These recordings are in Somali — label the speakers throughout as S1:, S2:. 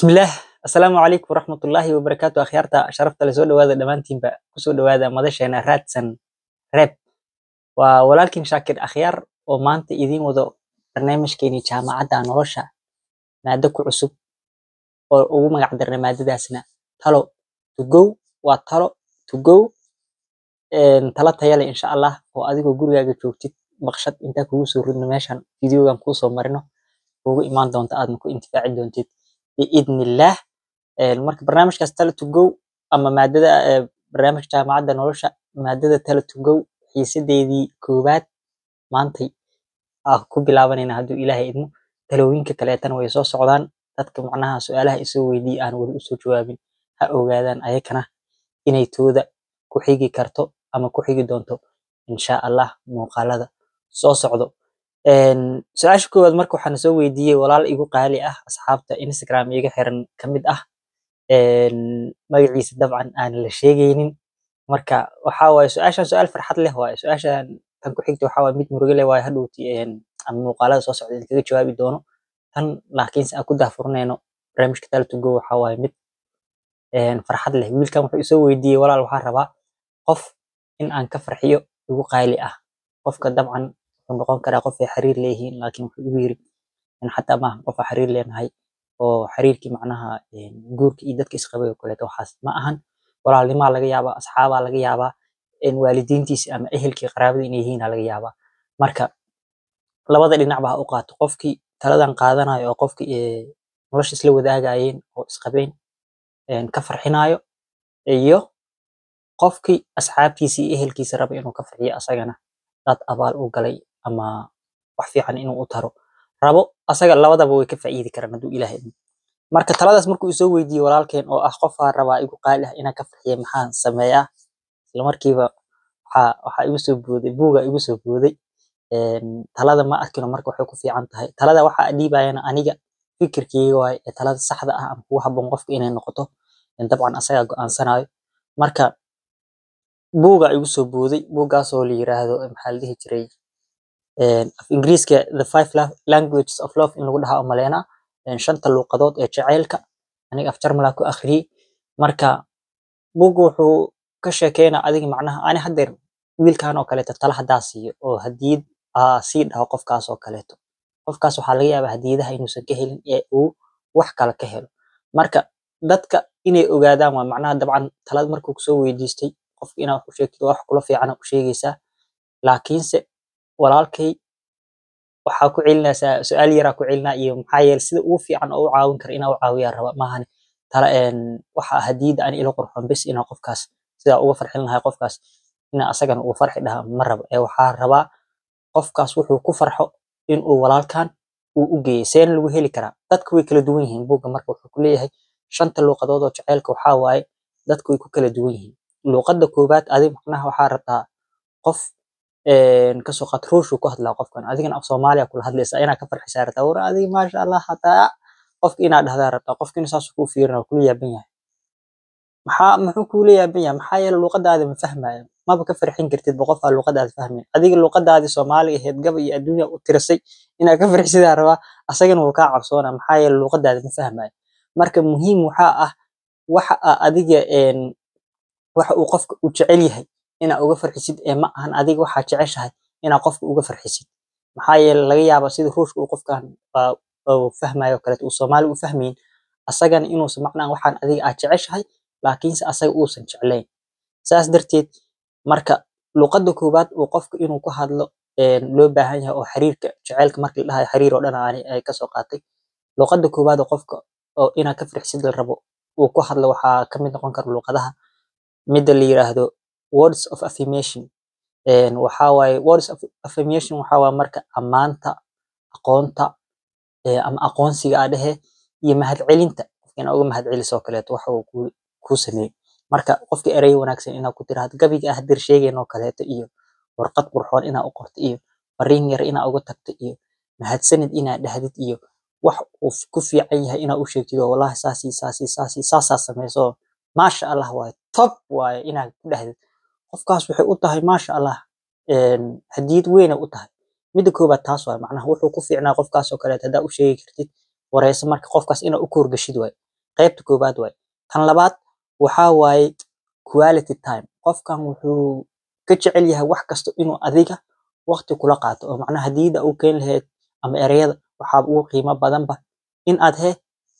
S1: بسم الله. السلام عليكم ورحمة الله وبركاته. أخيارتا شرفت لسود هذا دمانتين بقى كسود هذا مدشنا راتسن راب ولكن شاكر أخيار وما أنت إذين وذو برنامج كيني جامعة نورشة مادة عصب وما قدرنا مادة داسنا تلو to go وتلو to go إن ثلاثة يلا إن شاء الله وأديكوا جوري أجي توكتي بخشت أنت كوسو رن ماشان فيديو جام كوسو مرنو وهو إيمان دون تأدمكو انتفاع دون تيت بإذن الله. marka barnaamijkaas talo to go ama maadada barnaamijka jaamacadda nolosha maadada talo to go xiisadeedii koobaad maantay ku bilaabanayna hadduu ilaahay idmo talooyinka kaleetana way soo socdaan dadka macnaha su'aalaha isoo weydii aan weli usoo jawaabin ha ogaadaan ayakana inay tooda ku xigi karto ama ku xigi doonto insha allah muuqaalada soo socdo. su-aasha koowaad marka waxaan soo weydiiyey walaal igu qaali ah asxaabta Instagram iga xiran ka mid ah magaciisa dabcan aan la sheegaynin marka waxa waaye su-aashan su-aal farxad leh waaye su-aashan tan ku xigta waxa waaye mid murugo leh waaye hadhowti ama muuqaalada soo socda idinkaga jawaabi doono tan laakiinse aan ku daahfurnayno barnaamijka talo to go waxa waaye mid farxad leh. wiilkan wuxuu isoo weydiiyey walaal waxaan rabaa qof in aan ka farxiyo igu qaali ah qofka dabcan wuxuu noqon karaa qof ay xiriir leeyihiin laakiin wuxuu igu yiri in xataa maahan qof aan xiriir leenahay oo xiriirkii macnaha guurka iyo dadka isqabay oo kaleeto waxaas ma ahan walaalnimaa laga yaabaa asxaabaa laga yaabaa waalidiintiisa ama ehelkii qaraabada inay yihiin laga yaabaa marka labada dhinacba ha u qaato qofkii taladan qaadanayo oo qofkii nolosha isla wadaagayeen oo isqabeen ka farxinayo iyo qofkii asxaabtiisa iyo ehelkiisa raba inuu ka farxiyo asagana dad abaal u galay ama wax fiican inuu u taro rabo asaga labadaba way ka faa'iidi karaan hadduu ilaahay idmo. marka taladaas markuu isoo weydiiyey walaalkeen oo ah qof aan rabaa igu qaali ah inaan ka farxiyo maxaan sameeyaa isla markiiba waxaa igu soo booday buuga igu soo booday talada ma arkino marka waxay ku fiican tahay talada waxaa dhiibayana aniga fikirkeyga waaye talada saxda ah ama kugu habboon qofka inay noqoto dabcan asaga go'aansanayo marka buuga igu soo booday buugaasoo la yiraahdo maxaa la dhihi jiray af ingiriiska the five languages of love in lagu dhahaa umaleena shanta luuqadood ee jaceylka aniga af jarmal ku akhriyay marka buugu wuxuu ka sheekeynaa adiga macnaha ani hadeer wiilkan oo kaleeto tala hadaa siiyo oo hadiyad sii dhaho qofkaas oo kaleeto qofkaas waxaa laga yaabaa hadiyadaha inuusan ka helin ee uu wax kale ka helo marka dadka inay ogaadaan waa macnaha dabcan talad markuu kusoo weydiistay qofka inaad wax u sheegtid wax kula fiican u sheegaysaa laakiinse walaalkay waxaa ku celinaysaa su'aal yar ku celinaa iyo maxaa yeelay sida ugu fiican oo u caawin kara inaa u caawiyaa raba maahan tala waxa hadiyada aan ilo qurxoon bes inaa qofkaas sida uga farxin lahaa qofkaas inaa asagana uu farxi dhaha ma rabo waxaa rabaa qofkaas wuxuu ku farxo in uu walaalkan uu u geeyo seen lagu heli karaa dadku way kala duwan yihiin buugga marka wuxuu ku leeyahay shanta luuqadood oo jaceylka waxaa waaye dadku way ku kala duwan yihiin luuqadda koobaad adiga macnaha waxaa rabtaa qof kasoo qaad ruushuu ku hadlaa qofkan adigana af soomaaliya kula hadlaysaa inaa ka farxisaa rabtaa war adiga maasha allah hataa qofka inaa dhahdaa rabtaa qofkina saas kuu fiirina kula yaaban yahay muxuu kula yaaban yahay maxaa yeelay luuqadaada ma fahmaayo maba ka farxin kartid qof aan luuqadaada fahmin adiga luuqadaada soomaaliga ahayd gaba iyo adduunya u tirasay inaa ka farxisaa rabaa asagana wuu kaa cabsoonaa maxaa yeelay luuqadaada ma fahmaayo marka muhiim waxaa ah waxa adiga waxa uu qofka u jecel yahay inaa uga farxisid ma ahan adiga waxaa jeceshahay inaa qofka uga farxisid maxaa yeelay laga yaabaa sida ruushka uu qofkan uu fahmayo kaleeto uu soomaali u fahmayn asagana inuusan macnaa waxaan adiga aad jeceshahay laakiinse asaga uusan jeclayn saas darteed marka luuqadda koobaad uu qofka inuu ku hadlo loo baahan yahay oo xiriirka jaceylka marka la dhahayo xiriir oo dhan ay kasoo qaatay luuqadda koobaad oo qofka oo inaa ka farxisid la rabo uu ku hadlo waxaa ka mid noqon kara luuqadaha midda la yiraahdo words of affirmation waxaa waaye words of affirmation waxaa waaye marka ammaanta aqoonta ama aqoonsiga aa dhehe iyo mahadcelinta qofka inaa uga mahadceliso oo kaleeto waxa uu kuu sameeyey marka qofka ereyo wanaagsan inaa ku tiraahdo gabiga ah hadeer sheegeen oo kaleeto iyo warqad qurxoon inaa u qorto iyo fariin yar inaa uga tagto iyo mahadsanid inaa dhahdid iyo wax uu ku fiican yahay inaa u sheegtid oo wallahi saasaa sameyso maasha allah waaye top waaye inaa ku dhahdid qofkaas waxay u tahay maasha allah hadiyad weyn u tahay midda koobaad taas waaye macnaha wuxuu ku fiicnaa qofkaas oo kaleeto hadaa u sheegi kartid wareyso marka qofkaas inaa u koorgashid waaye qaybta koobaad waay. Tan labaad waxaa waaye quality time. Qofkan wuxuu ka jecel yahay wax kasta inuu adiga waqti kula qaato, oo macnaha hadiida uu keeni lahayd ama ereyada waxaa ugu qiimo badanba in aad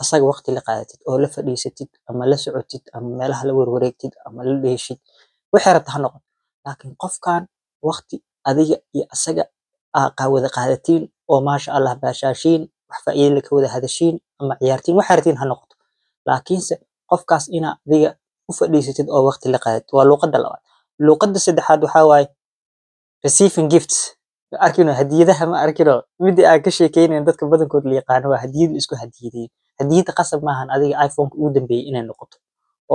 S1: asaga waqti la qaadatid oo la fadhiisatid ama la socotid ama meelaha la warwareegtid ama la dheeshid waxay rabta ha noqoto. Laakiin qofkan waqti adiga iyo asaga wada qaadatiin oo maasha Allah baashaashiin wax faa'iido leh ka wada hadashiin ama ciyaartiin waxay rabtiin ha noqoto. Laakiinse qofkaas ina adiga u fadhiisatid oo waqti la qaadatid waa luqadda labaad. Luqadda saddexaad waxaa waaye receiving gifts. Arkino hadiyadaha ma arkino midii aan ka sheekeynayn dadka badankood la yaqaano waa hadiyada isku hadiyadeyn. Hadiyada qasab maahan adiga iPhone ugu dambeeyay inay noqoto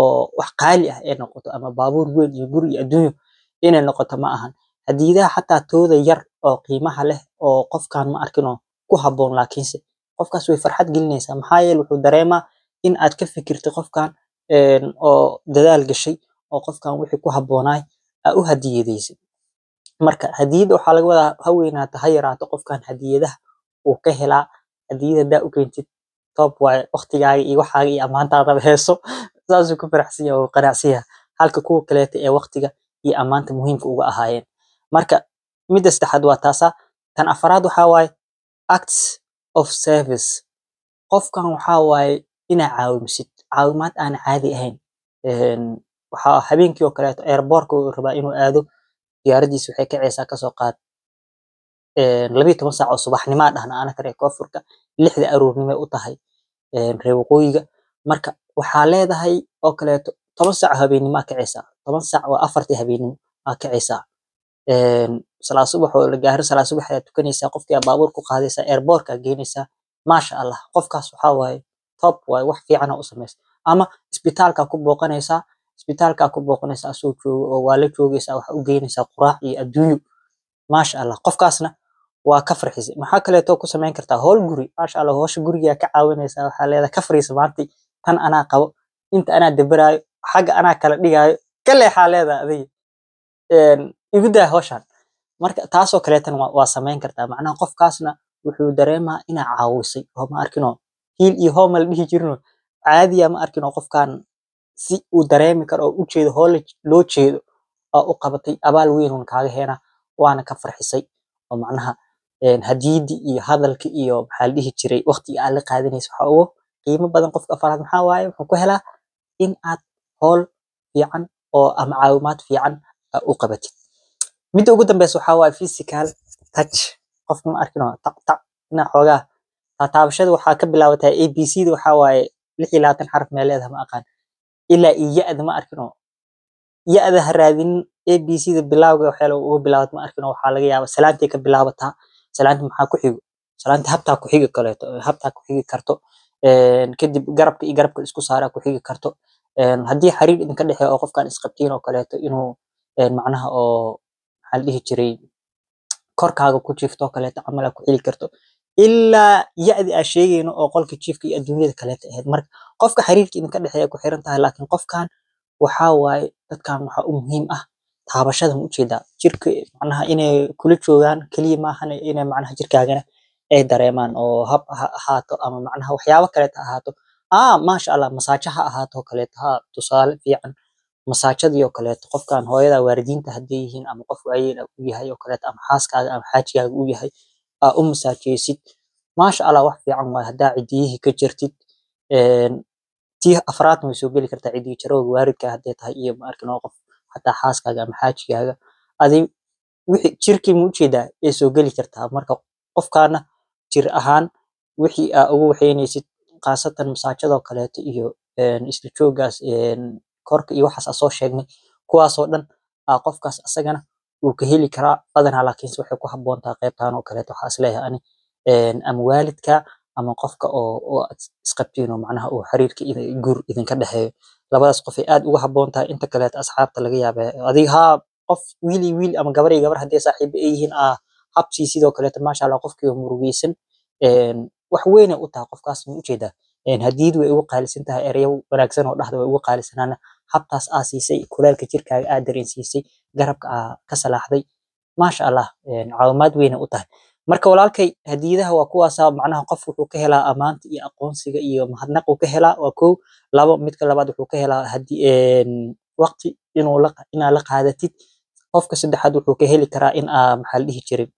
S1: oo wax qaali ah ay noqoto ama baabuur weyn iyo guri iyo adduunyo inay noqoto ma ahan. Hadiyadaha xataa tooda yar oo qiimaha leh oo qofkan ma arkino ku habboon, laakiinse qofkaas way farxad gelinaysaa maxaa yeelay wuxuu dareemaa in aad ka fikirtay qofkan oo dadaal gashay oo qofkan wixii ku habboonaay u hadiyadeysay. Marka hadiyada waxaa laga wadaa ha weynaato ha yaraato qofkan hadiyadaha uu ka helaa. Hadiyada hadaa u keentid top waaye waqtigaaga iyo waxaaga iyo ammaantaada heeso saasuu ku faraxsan yahay oo qanacsan yahay halka kuwa kaleeta ee waqtiga iyo ammaanta muhiimka uga ahaayeen. Marka midda saddexaad waa taasa. Tan afaraad waxaa waaye acts of service. Qofkan waxaa waaye inaa caawimasid caawimaad aan caadi ahayn. Waxaa habeenkii oo kaleeto airport uu rabaa inuu aado diyaaradiisa waxay kacaysaa kasoo qaad 12 saac oo subaxnimo dhahna anaka reer koonfurka 6 aroornimo u tahay reer waqooyiga. Marka waxaa leedahay oo kaleeto 10 saac habeenimo kacaysaa 10 saac waa 4 habeenimo kacaysaa. Salaad subax oo la gaaro salaad subax ayaa tukanaysaa qofkii baabuur ku qaadaysaa airport ka geynaysaa maasha Allah qofkaas waxaa waaye top waaye wax fiican oo u sameeyay ama isbitaalka ku booqanaysaa soo joogo oo waa la joogaysaa wax u geynaysaa quraac iyo adduunyo maasha Allah qofkaasna waa ka farxisay. Maxaa kaleeto ku sameyn kartaa howl guri maasha Allah howsha guriga ka caawinaysaa waxaa leedahay ka fariiso maanta tan anaa qabo inta anaa dabaraayo xagga anaa kala dhigaayo ka leexaa leedahay adiga igu daa hawshan. Marka taasoo kaleetan waa sameyn kartaa macnaha qofkaasna wuxuu dareemaa inaa caawisay oo ma arkino hiil iyo hoomal dhihi jirno caadiya ma arkino qofkan si uu dareemi karo oo u jeedo hool loo jeedo oo u qabatay abaal weyn oo kaaga heena waana ka farxisay oo macnaha hadiyadii iyo hadalkii iyo maxaa la dhihi jiray waqti aad la qaadanayso waxa ugu qiimo badan qofka afaraad maxaa waaye wuxuu ku helaa in aad hool fiican oo ama caawimaad fiican u qabatid. Midda ugu dambeysa waxaa waaye physical touch. Qofka ma arkino taq ina xoogaa taabashada waxaa ka bilaabataa ABC da waxaa waaye 26 xaraf meel leedahay ma aqaan ilaa iyada ma arkino iyada ha raadin ABC da bilawga waxa ugu bilaabat ma arkino waxaa laga yaabaa salaantay ka bilaabataa salaanta maxaa ku xigo salaanta habtaa ku xigi kaleeto habtaa ku xigi karto kadib garabka iyo garabka isku saaraa ku xigi karto haddii xiriir idinka dhexeeyo oo qofkan isqabtiin oo kaleeto inuu macnaha oo maxaa la dhihi jiray korkaaga ku jiifto oo kaleeto camal ku xili karto ilaa yadi aan sheegayno oo qolka jiifka iyo adduunyada kaleeto ahayd. Marka qofka xiriirka idinka dhexeeyo ku xiran tahay laakiin qofkan waxaa waaye dadkan waxaa u muhiim ah taabashada ma ujeedaa jirka macnaha inay kula joogaan kaliya maahan inay macnaha jirkaagana ay dareemaan oo hab ahaato ama macnaha waxyaabo kaleeto ahaato maasha Allah masaajaha ahaato kaleeto tusaale fiican masaajadii oo kaleeto qofkan hooyada waalidiinta haddii yihiin ama qof waayeel u yahay oo kaleeto ama xaaskaaga ama xaajigaaga u yahay u masaajeysid maasha Allah wax fiican waa hadaa cidiyihii ka jirtid tii afraad way soo geli kartaa cidii jarooga waalidka haday tahay iyo ma arkino qof hataa xaaskaaga ama xaajigaaga adi wixii jirkii ma ujeedaa ay soo geli kartaa. Marka qofkaana jir ahaan wixii ugu waxeynaysid qaasatan masaajada oo kaleeto iyo isla joogaas korka iyo waxaas soo sheegnay kuwaas oo dhan qofkaas asagana uu ka heli karaa badanaa laakiin waxay ku habboon tahay qaybtaan oo kaleeto waxaa isleeyahay ani ama waalidka ama qofka oo isqabtiin oo macnaha uu xiriirka guur idinka dhexeeyo labadaas qof ay aad ugu habboon tahay. Inta kaleeto asxaabta laga yaabaa adiga qof wiil ama gabar iyo gabar haddii saaxiibo ay yihiin habsi sidoo kaleeto maasha Allah qofkii murugaysan wax weyn u tahay qofkaas ma ujeedaa hadiyadu way ugu qaalisan tahay ereyo wanaagsan oo dhaxda way ugu qaalisanaana habtaas siisay kuleelka jirkaaga dareensiisay garabka ka salaaxday maasha Allah caawimaad weyn u tahay. marka walaalkay hadiyadaha waa kuwaasa macnaha qof wuxuu ka helaa amaanta iyo aqoonsiga iyo mahadnaq uu ka helaa waa kow labo midka labaad wuxuu ka helaa waqti inaa la qaadatid qofka saddexaad wuxuu ka heli karaa in maxaa la dhihi jiray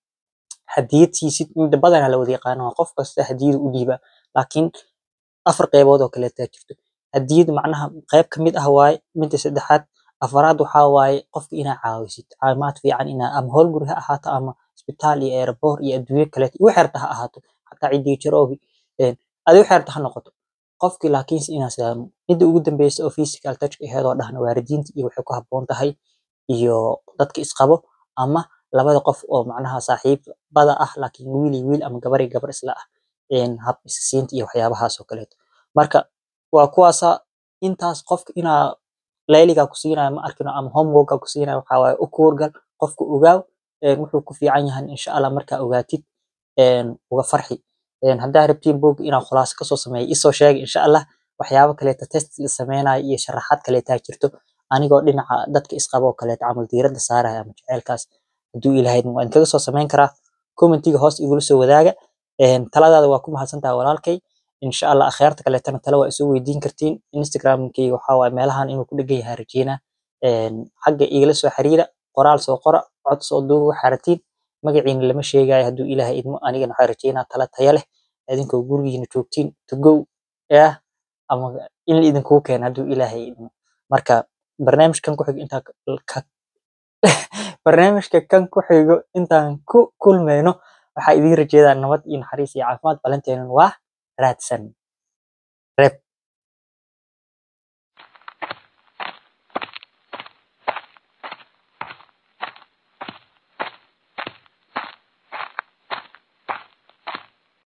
S1: hadiyad siisid inta badan la wada yaqaano qof kasta hadiyad u dhiiba laakiin afar qaybood oo kale jirto hadiyad macnaha qayb kamid ah waaye midda saddexaad afaraad waxaa waaye qofka inaa caawisid caawimaad fiican inaa ama howl guri ha ahaato ama isbitaal iyo airport iyo adduunyo kale wax yarta ha ahaato xataa cidii jiroobi adiga wax yarta ha noqoto qofki laakiin inaa salaamo midda ugu dambeysa oo physical touch ahayd oo dhahna waalidiinta iyo waxay ku habboon tahay iyo dadka isqabo ama labada qof oo macnaha saaxiibada ah laakiin wiil iyo wiil ama gabar iyo gabar isla ah hab isisiinta iyo waxyaabahaas oo kale marka waa kuwaasa intaas qofka inaa layliga ku siinayo ma arkino ama homework ku siinayo waxa waaye u kuurgal qofka ogaaw wuxuu ku fiican yahay insha Allah marka ogaatid uga farxi haddaa rabtiin boog inaan khulaas ka soo sameeyo isoo sheeg insha Allah waxyaabo kale test la sameynayo iyo sharaxaad kale taa jirto anigoo dhinaca dadka isqabo kale tacaamul diiradda saaraya ama jaceelkaas haduu ilaahay waan kaga soo sameyn karaa commentiga hoos igula soo wadaaga taladaada waa ku mahadsantahay walaalkay insha Allah akhyaarta kale tana tala waa isu weydiin kartiin Instagram-kayga waxa waaye meelahan inuu ku dhagan yahay rajeena xagga igala soo xiriira qoraal soo qora cod soo duuba waxa ratiin magaciina lama sheegayo haduu ilaahay idmo anigana waxa rajeena tala tayo leh idinkoo gurigiina joogtiin to go ama in la idinku keeno haduu ilaahay idmo marka barnaamijkan ku xigo intaan ku kulmayno waxaa idin rajeedaa nabad iyo naxariis iyo caafimaad balanteena waa raadsan rep